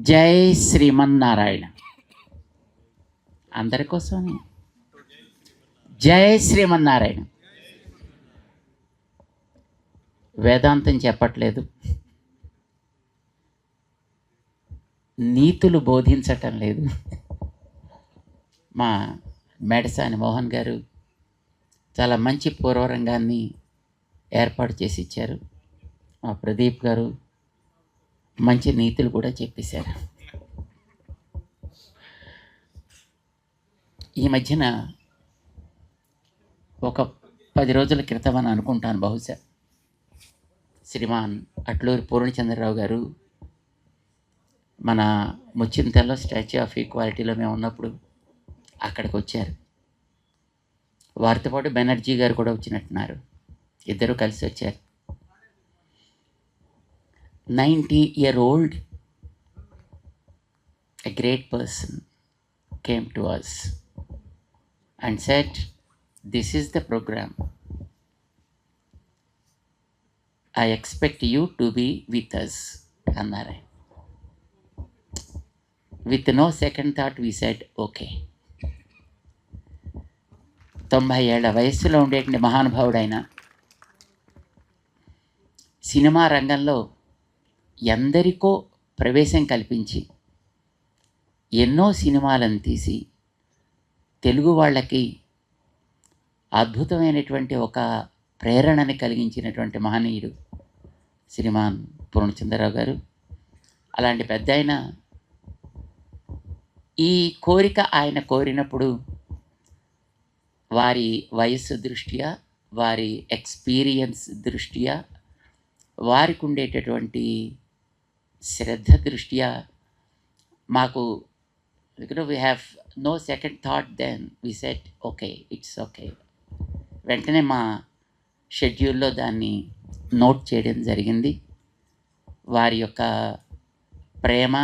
జై శ్రీమన్నారాయణ. అందరి కోసమే జై శ్రీమన్నారాయణ. వేదాంతం చెప్పట్లేదు, నీతులు బోధించటం లేదు. మా మేడసాని మోహన్ గారు చాలా మంచి పూర్వరంగాన్ని ఏర్పాటు చేసి ఇచ్చారు. మా ప్రదీప్ గారు మంచి నీతులు కూడా చెప్పేశారు. ఈ మధ్యన ఒక 10 రోజుల క్రితం అని అనుకుంటాను, బహుశా శ్రీమాన్ అట్లూరి పూర్ణచంద్రరావు గారు మన ముచ్చింతల్లో స్టాచ్యూ ఆఫ్ ఈక్వాలిటీలో మేము ఉన్నప్పుడు అక్కడికి వచ్చారు. వారితో పాటు బెనర్జీ గారు కూడా వచ్చినట్టున్నారు. ఇద్దరు కలిసి వచ్చారు. 90-year-old, a great person came to us and said, "This is the program. I expect you to be with us." అన్నారు. With no second thought we said, okay. 90 ఏళ్ల వయస్సులో ఉండేటువంటి మహానుభావుడైన సినిమా రంగంలో ఎందరికో ప్రవేశం కల్పించి ఎన్నో సినిమాలను తీసి తెలుగు వాళ్ళకి అద్భుతమైనటువంటి ఒక ప్రేరణని కలిగించినటువంటి మహనీయుడు శ్రీమాన్ పూర్ణచంద్రరావు గారు. అలాంటి పెద్ద ఆయన ఈ కోరిక ఆయన కోరినప్పుడు వారి వయస్సు దృష్ట్యా, వారి ఎక్స్పీరియన్స్ దృష్ట్యా, వారికి ఉండేటటువంటి శ్రద్ధ దృష్ట్యా మాకు we have no second thought. Then we said okay, it's okay. వెంటనే మా షెడ్యూల్లో దాన్ని నోట్ చేయడం జరిగింది. వారి యొక్క ప్రేమ,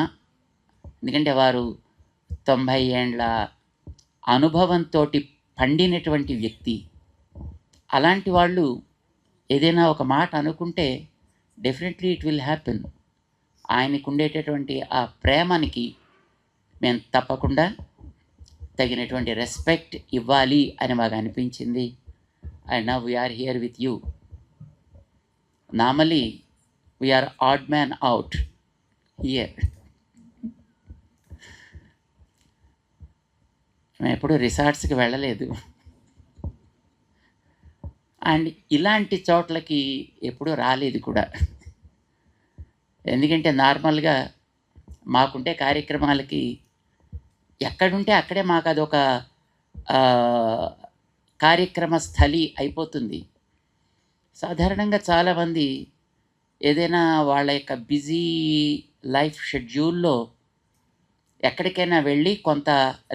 ఎందుకంటే వారు 90 ఏండ్ల అనుభవంతో పండినటువంటి వ్యక్తి. అలాంటి వాళ్ళు ఏదైనా ఒక మాట అనుకుంటే డెఫినెట్లీ ఇట్ విల్ హ్యాపెన్. ఆయనకు ఉండేటటువంటి ఆ ప్రేమనికి మేము తప్పకుండా తగినటువంటి రెస్పెక్ట్ ఇవ్వాలి అని మాకు అనిపించింది. And now we are here with you. Normally we are odd man out here. మేము ఎప్పుడు రిసార్ట్స్కి వెళ్ళలేదు, అండ్ ఇలాంటి చోట్లకి ఎప్పుడూ రాలేదు కూడా. ఎందుకంటే నార్మల్గా మాకుంటే కార్యక్రమాలకి ఎక్కడుంటే అక్కడే మాకు అదొక కార్యక్రమ స్థలి అయిపోతుంది. సాధారణంగా చాలామంది ఏదైనా వాళ్ళ యొక్క బిజీ లైఫ్ షెడ్యూల్లో ఎక్కడికైనా వెళ్ళి కొంత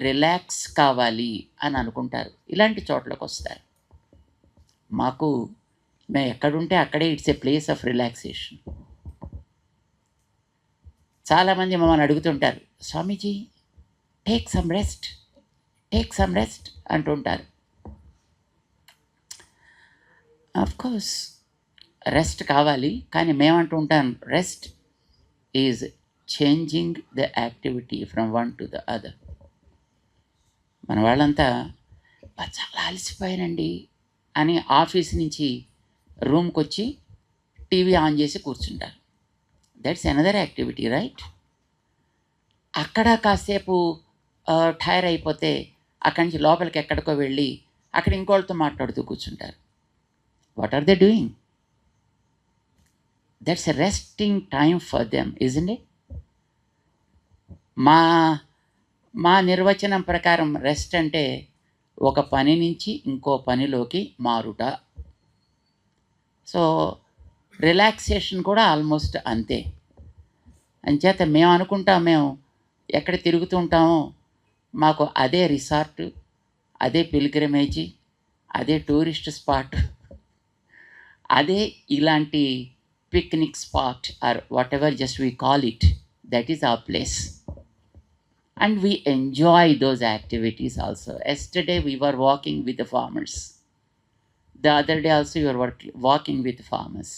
రిలాక్స్ కావాలి అని అనుకుంటారు, ఇలాంటి చోట్లకు వస్తారు. మాకు మేము ఎక్కడుంటే అక్కడే it's a place of relaxation. చాలామంది మమ్మల్ని అడుగుతుంటారు, స్వామీజీ టేక్ సమ్ రెస్ట్ అంటుంటారు. ఆఫ్కోర్స్ రెస్ట్ కావాలి, కానీ మేమంటూ ఉంటాం, rest is changing the activity from one to the other. మన వాళ్ళంతా చాలా అలసిపోయానండి అని ఆఫీస్ నుంచి రూమ్కి వచ్చి టీవీ ఆన్ చేసి కూర్చుంటారు. That's another activity, right? అక్కడ కాసేపు టైర్ అయిపోతే అక్కడి నుంచి లోపలికి ఎక్కడికో వెళ్ళి అక్కడ ఇంకోళ్ళతో మాట్లాడుతూ కూర్చుంటారు. What are they doing? That's a resting time for them, isn't it? మా నిర్వచనం ప్రకారం రెస్ట్ అంటే ఒక పని నుంచి ఇంకో పనిలోకి మారుట. సో రిలాక్సేషన్ కూడా ఆల్మోస్ట్ అంతే. అంచేత మేము అనుకుంటాం, మేము ఎక్కడ తిరుగుతూ ఉంటామో మాకు అదే రిసార్ట్, అదే పిల్గ్రిమేజీ, అదే టూరిస్ట్ స్పాట్, అదే ఇలాంటి picnic spot or whatever just we call it, that is our place. And we enjoy those activities also. Yesterday we were walking with the farmers. The other day also we were walking with farmers.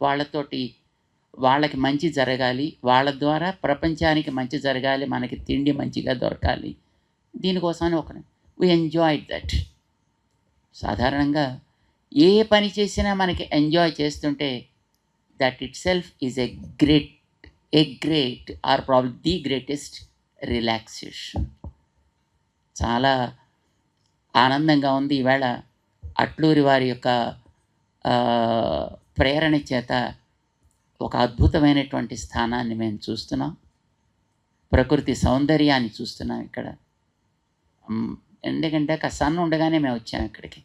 వాళ్ళతోటి వాళ్ళకి మంచి జరగాలి, వాళ్ళ ద్వారా ప్రపంచానికి మంచి జరగాలి, మనకి తిండి మంచిగా దొరకాలి. దీనికోసమని వి ఎంజాయ్డ్ దట్. సాధారణంగా ఏ పని చేసినా మనకి ఎంజాయ్ చేస్తుంటే that itself is a great or probably the greatest relaxation. చాలా ఆనందంగా ఉంది. ఈవేళ అట్లూరి వారి యొక్క ప్రేరణ చేత ఒక అద్భుతమైనటువంటి స్థానాన్ని మేము చూస్తున్నాం. ప్రకృతి సౌందర్యాన్ని చూస్తున్నాం ఇక్కడ. ఎందుకంటే సన్ ఉండగానే మేము వచ్చాము ఇక్కడికి.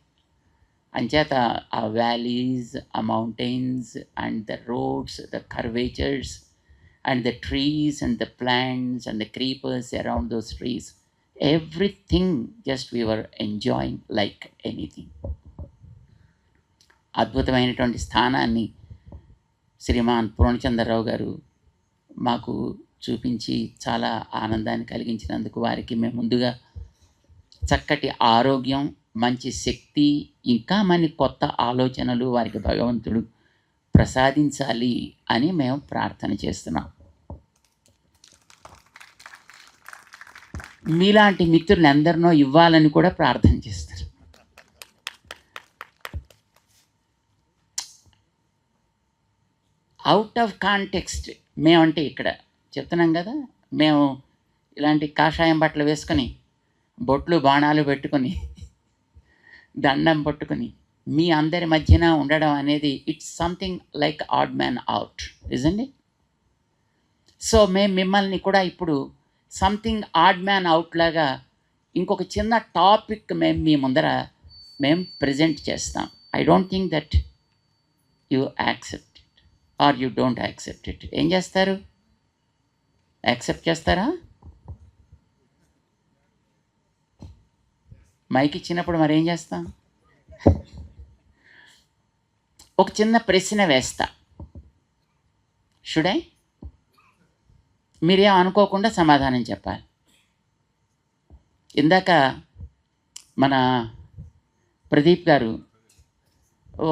అంచేత ఆ వ్యాలీస్, ఆ mountains and the roads, the curvatures and the trees and the plants and the creepers around those trees, everything just we were enjoying like anything. అద్భుతమైనటువంటి స్థానాన్ని శ్రీమాన్ పూర్ణచంద్రరావు గారు మాకు చూపించి చాలా ఆనందాన్ని కలిగించినందుకు వారికి మేము ముందుగా చక్కటి ఆరోగ్యం, మంచి శక్తి, ఇంకా మన కొత్త ఆలోచనలు వారికి భగవంతుడు ప్రసాదించాలి అని మేము ప్రార్థన చేస్తున్నాం. మీలాంటి మిత్రులు ఎందరినో ఇవ్వాలని కూడా ప్రార్థన చేస్తారు. అవుట్ ఆఫ్ కాంటెక్స్ట్ మేమంటే ఇక్కడ చెప్తున్నాం కదా, మేము ఇలాంటి కాషాయం బట్టలు వేసుకొని బొట్లు బాణాలు పెట్టుకొని దండం పట్టుకొని మీ అందరి మధ్యన ఉండడం అనేది it's something like odd man out, ఇజండి? సో మేము మిమ్మల్ని కూడా ఇప్పుడు సంథింగ్ ఆడ్ మ్యాన్ అవుట్ లాగా ఇంకొక చిన్న టాపిక్ మేము మీ ముందర మేము ప్రజెంట్ చేస్తాం. I don't think that you accept it or you don't accept it. ఏం చేస్తారు? యాక్సెప్ట్ చేస్తారా? మైక్ ఇచ్చినప్పుడు మరి ఏం చేస్తాం? ఒక చిన్న ప్రశ్న వేస్తా, షుడ్ ఐ? మీరేం అనుకోకుండా సమాధానం చెప్పాలి. ఇందాక మన ప్రదీప్ గారు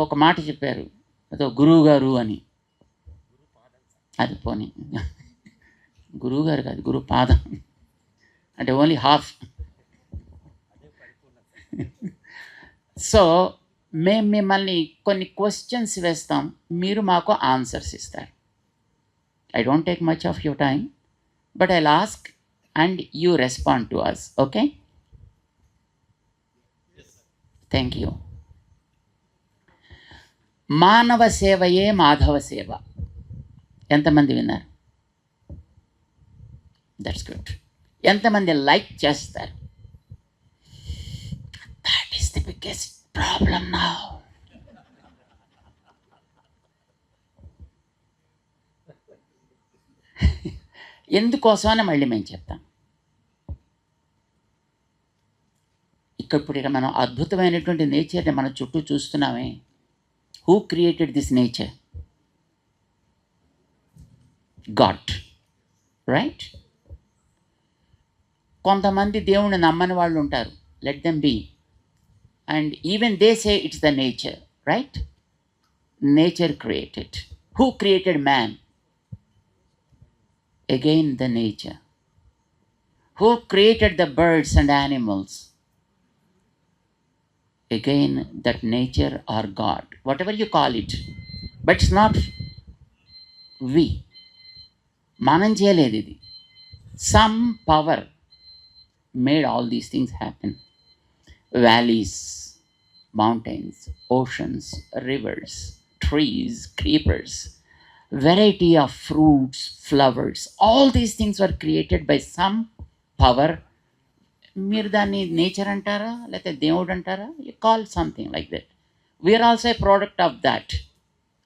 ఒక మాట చెప్పారు, అదో గురువు గారు అని. అది పోనీ, గురువు గారు కాదు, గురు పాదం అంటే ఓన్లీ హాఫ్. సో మేము మిమ్మల్ని కొన్ని క్వశ్చన్స్ వేస్తాం, మీరు మాకు ఆన్సర్స్ ఇస్తారు. I don't take much of your time, but I'll ask and you respond to us, okay? Yes, sir. Thank you. మానవ సేవయే మాధవ సేవ. ఎంతమంది విన్నారు? That's good. ఎంతమంది లైక్ చేస్తారు? That is the biggest problem now. ఎందుకోసమని మళ్ళీ మేము చెప్తాం. ఇప్పుడు మనం అద్భుతమైనటువంటి నేచర్ని మన చుట్టూ చూస్తున్నామే. Who created this nature? God, right? కొంతమంది దేవుణ్ణి నమ్మని వాళ్ళు ఉంటారు, let them be, and even they say it's the nature, right? Nature created. Who created man? Again the nature. Who created the birds and animals? Again that nature or God, whatever you call it, but it's not we. మనం చేయలేదు ఇది. Some power made all these things happen. Valleys, mountains, oceans, rivers, trees, creepers, variety of fruits, flowers, all these things were created by some power. మీరు దాన్ని nature అంటారా లేకపోతే దేవుడు అంటారా? You call something like that. We are also a product of that.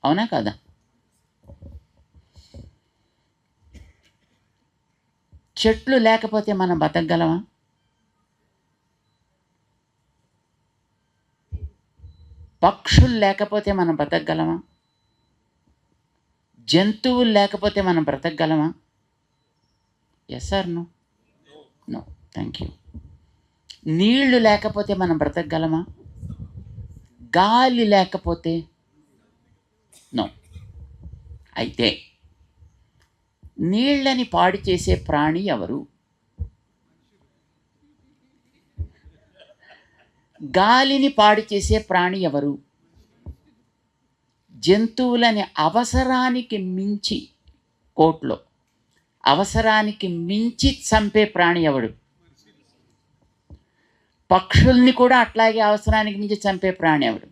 అవునా కదా? చెట్లు లేకపోతే మనం బతకగలమా? పక్షులు లేకపోతే మనం బతకగలమా? జంతువులు లేకపోతే మనం బ్రతకగలమా? Yes or no? No. Thank you. నీళ్లు లేకపోతే మనం బ్రతకగలమా? గాలి లేకపోతే? నో. అయితే నీళ్ళని పాడు చేసే ప్రాణి ఎవరు? గాలిని పాడు చేసే ప్రాణి ఎవరు? జంతువులని అవసరానికి మించి, కోర్టులో అవసరానికి మించి చంపే ప్రాణి ఎవడు? పక్షుల్ని కూడా అట్లాగే అవసరానికి మించి చంపే ప్రాణి ఎవడు?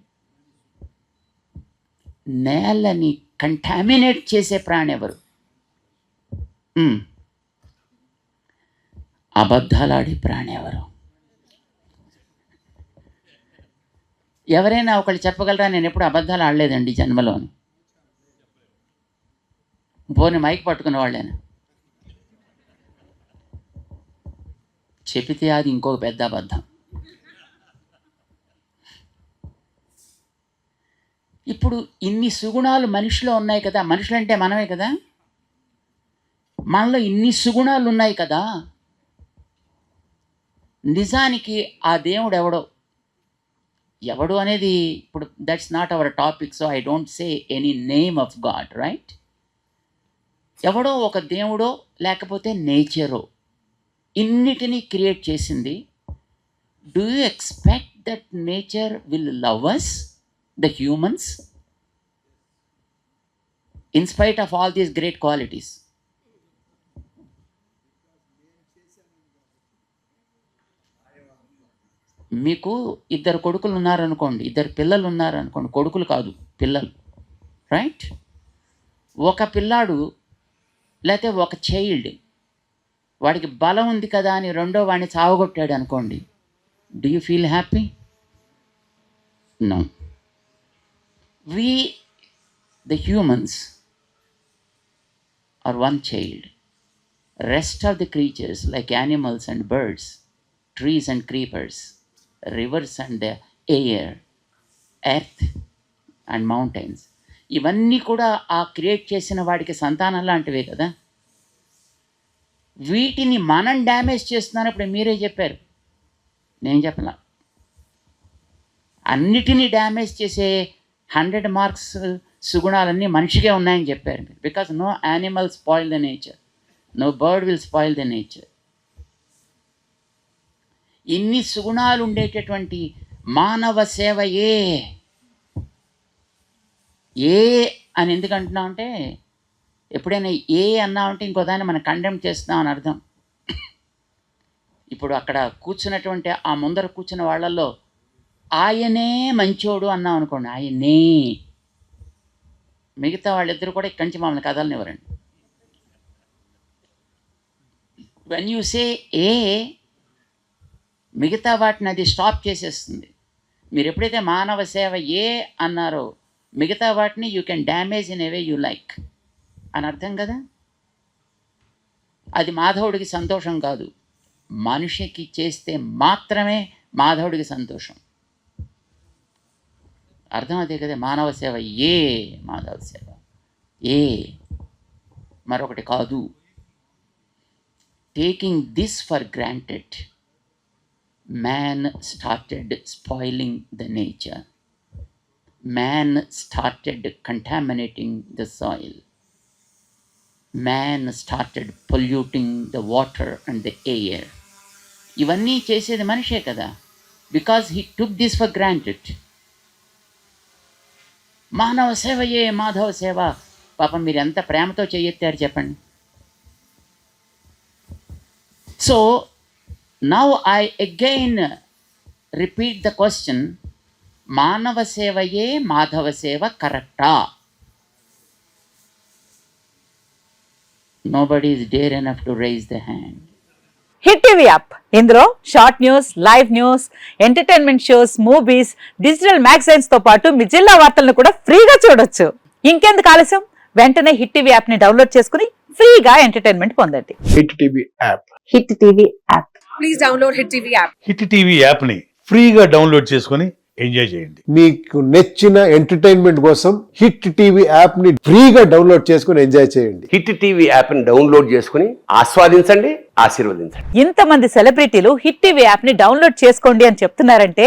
నేలని కంటామినేట్ చేసే ప్రాణి ఎవరు? అబద్ధాలాడే ప్రాణి ఎవరు? ఎవరైనా ఒకళ్ళు చెప్పగలరా నేను ఎప్పుడు అబద్ధాలు ఆడలేదండి జన్మలోని? పోనీ మైక్ పట్టుకున్న వాళ్ళేనా? చెబితే అది ఇంకొక పెద్ద అబద్ధం. ఇప్పుడు ఇన్ని సుగుణాలు మనిషిలో ఉన్నాయి కదా, మనుషులంటే మనమే కదా, మనలో ఇన్ని సుగుణాలు ఉన్నాయి కదా, నిజానికి ఆ దేవుడు ఎవడు అనేది ఇప్పుడు that's not our topic, so I don't say any name of God, right? ఎవడో ఒక దేవుడో లేకపోతే నేచరో ఇన్నిటినీ క్రియేట్ చేసింది. Do you expect that nature will love us, the humans, in spite of all these great qualities? మీకు ఇద్దరు కొడుకులు ఉన్నారనుకోండి, ఇద్దరు పిల్లలు ఉన్నారనుకోండి, కొడుకులు కాదు పిల్లలు, రైట్? ఒక పిల్లాడు లేకపోతే ఒక చైల్డ్, వాడికి బలం ఉంది కదా అని రెండో వాడిని చావగొట్టాడు అనుకోండి, do you feel happy? No. We, the humans, are one child. Rest of the creatures like animals and birds, trees and creepers, rivers and the air, earth and mountains, ఇవన్నీ కూడా ఆ క్రియేట్ చేసిన వాడికి సంతానం లాంటివే కదా. వీటిని మనం డ్యామేజ్ చేస్తున్నాను. ఇప్పుడు మీరే చెప్పారు, నేను చెప్పలా. అన్నిటినీ డ్యామేజ్ చేసే 100 మార్క్స్ సుగుణాలన్నీ మనిషిగా ఉన్నాయని చెప్పారు మీరు. Because no animal spoil the nature, no bird will spoil the nature. ఇన్ని సుగుణాలు ఉండేటటువంటి మానవ సేవ ఏ అని ఎందుకు అంటున్నాం అంటే, ఎప్పుడైనా ఏ అన్నామంటే ఇంకో దాన్ని మనం కండెమ్ చేస్తున్నాం అని అర్థం. ఇప్పుడు అక్కడ కూర్చున్నటువంటి ఆ ముందర కూర్చున్న వాళ్ళల్లో ఆయనే మంచోడు అన్నాం అనుకోండి, ఆయనే, మిగతా వాళ్ళిద్దరు కూడా ఇక్కడి నుంచి మమ్మల్ని కదలనివ్వరండి. వెన్ యూ సే ఏ, మిగతా వాటిని అది స్టాప్ చేసేస్తుంది. మీరు ఎప్పుడైతే మానవ సేవ ఏ అన్నారో మిగతా వాటిని you can damage in a way you like అని అర్థం కదా. అది మాధవుడికి సంతోషం కాదు, మనిషికి చేస్తే మాత్రమే మాధవుడికి సంతోషం. అర్థం అదే కదా. మానవ సేవ మాధవ సేవ మరొకటి కాదు. Taking this for granted, man started spoiling the nature. Man started contaminating the soil. Man started polluting the water and the air. ఇవన్నీ చేసేది మనిషే కదా, because he took this for granted. మానవ సేవ మాధవ సేవ. పాపం మీరు ఎంత ప్రేమతో చేయెత్తారు చెప్పండి. So now I again repeat the question, మానవ సేవయే మాధవ సేవ కరెక్టా? Nobody is dare enough to raise the hand. Hit TV app, ఇందులో short news, live news, entertainment shows, movies, digital magazines తో పాటు మీ జిల్లా వార్తలను కూడా ఫ్రీగా చూడొచ్చు. ఇంకెందుకు ఆలస్యం, వెంటనే హిట్ టీవీ యాప్ ని డౌన్లోడ్ చేసుకుని ఫ్రీగా ఎంటర్టైన్మెంట్ పొందండి. Hit TV app, hit TV app, please download hit TV app. Hit TV యాప్ని ఫ్రీగా డౌన్లోడ్ చేసుకొని ఎంజాయ్ చేయండి. మీకు నచ్చిన ఎంటర్టైన్మెంట్ కోసం హిట్ టీవీ యాప్ ని ఫ్రీగా డౌన్లోడ్ చేసుకొని ఎంజాయ్ చేయండి. హిట్ టీవీ యాప్ ని డౌన్లోడ్ చేసుకుని ఆస్వాదించండి, ఆశీర్వదించండి. ఇంతమంది సెలబ్రిటీలు హిట్ టీవీ యాప్ ని డౌన్లోడ్ చేసుకోండి అని చెప్తున్నారంటే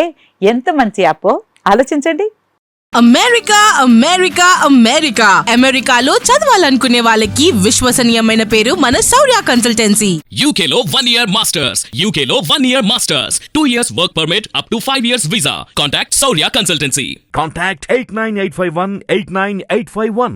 ఎంత మంచి యాప్ ఆలోచించండి. అమెరికా అమెరికా అమెరికా అమెరికాలో చదవాలనుకునే వాళ్ళకి విశ్వసనీయమైన పేరు మన శౌర్య కన్సల్టెన్సీ. UK లో 1 year masters. UK లో 1 year masters. 2 years work permit up to 5 years visa. Contact Saurya Consultancy. Contact 89851 89851.